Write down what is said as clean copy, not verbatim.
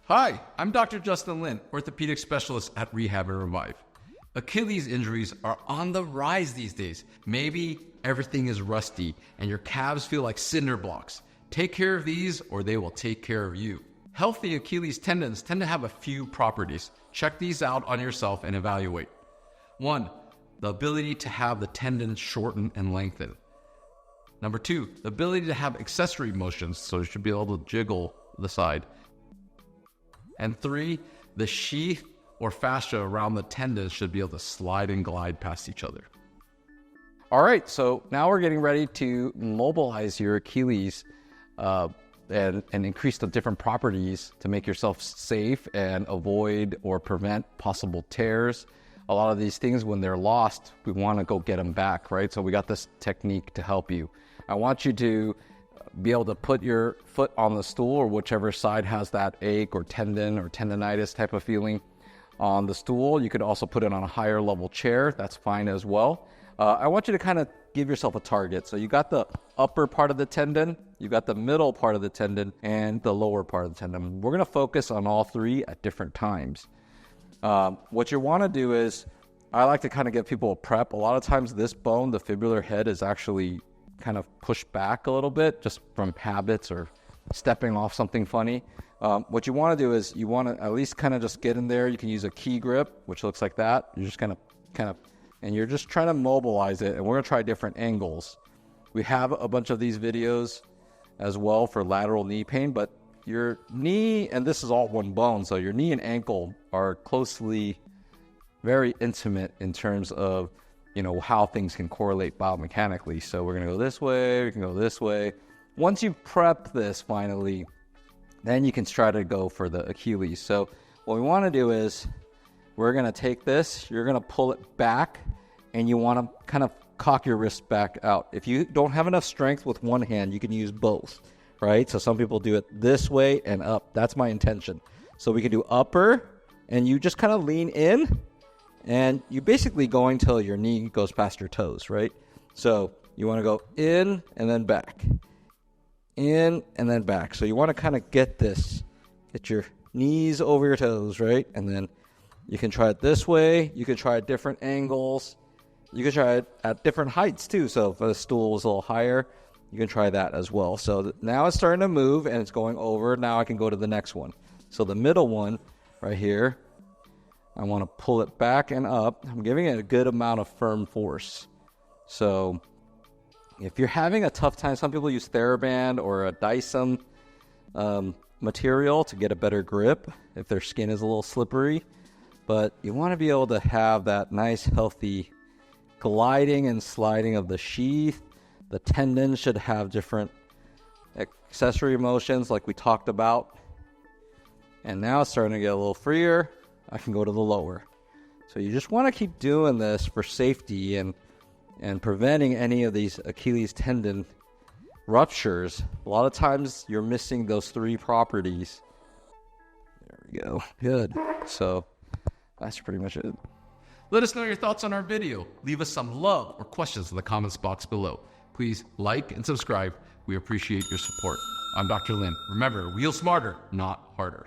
Hi, I'm Dr. Justin Lin, orthopedic specialist at Rehab and Revive. Achilles injuries are on the rise these days. Maybe everything is rusty and your calves feel like cinder blocks. Take care of these or they will take care of you. Healthy Achilles tendons tend to have a few properties. Check these out on yourself and evaluate. 1, the ability to have the tendon shorten and lengthen. Number 2, the ability to have accessory motions, so you should be able to jiggle the side. And 3, the sheath or fascia around the tendons should be able to slide and glide past each other. All right, so now we're getting ready to mobilize your Achilles and increase the different properties to make yourself safe and avoid or prevent possible tears. A lot of these things, when they're lost, we want to go get them back, right? So we got this technique to help you. I want you to be able to put your foot on the stool or whichever side has that ache or tendon or tendonitis type of feeling on the stool. You could also put it on a higher level chair. That's fine as well. I want you to kind of give yourself a target. So you got the upper part of the tendon, you got the middle part of the tendon, and the lower part of the tendon. We're going to focus on all three at different times. What you want to do is, I like to kind of give people a prep. A lot of times this bone, the fibular head, is actually kind of pushed back a little bit just from habits or stepping off something funny. What you want to do is you want to at least kind of just get in there. You can use a key grip, which looks like that. You're just kind of, and you're just trying to mobilize it. And we're going to try different angles. We have a bunch of these videos as well for lateral knee pain, but your knee, and this is all one bone, so your knee and ankle are closely, very intimate in terms of, how things can correlate biomechanically. So we're going to go this way, we can go this way. Once you prep this finally, then you can try to go for the Achilles. So what we want to do is we're going to take this, you're going to pull it back, and you want to kind of cock your wrist back out. If you don't have enough strength with one hand, you can use both, right? So some people do it this way and up. That's my intention. So we can do upper, and you just kind of lean in, and you basically go until your knee goes past your toes, right? So you want to go in and then back. In and then back. So you want to kind of get your knees over your toes, right? And then you can try it this way. You can try it different angles. You can try it at different heights too. So if the stool is a little higher, you can try that as well. So now it's starting to move and it's going over. Now I can go to the next one. So the middle one right here, I want to pull it back and up. I'm giving it a good amount of firm force. So if you're having a tough time, some people use TheraBand or a Dyson material to get a better grip if their skin is a little slippery. But you want to be able to have that nice, healthy gliding and sliding of the sheath. The tendon should have different accessory motions like we talked about. And now it's starting to get a little freer. I can go to the lower. So you just want to keep doing this for safety and preventing any of these Achilles tendon ruptures. A lot of times you're missing those three properties. There we go. Good. So that's pretty much it. Let us know your thoughts on our video. Leave us some love or questions in the comments box below. Please like and subscribe. We appreciate your support. I'm Dr. Lin. Remember, wheel smarter, not harder.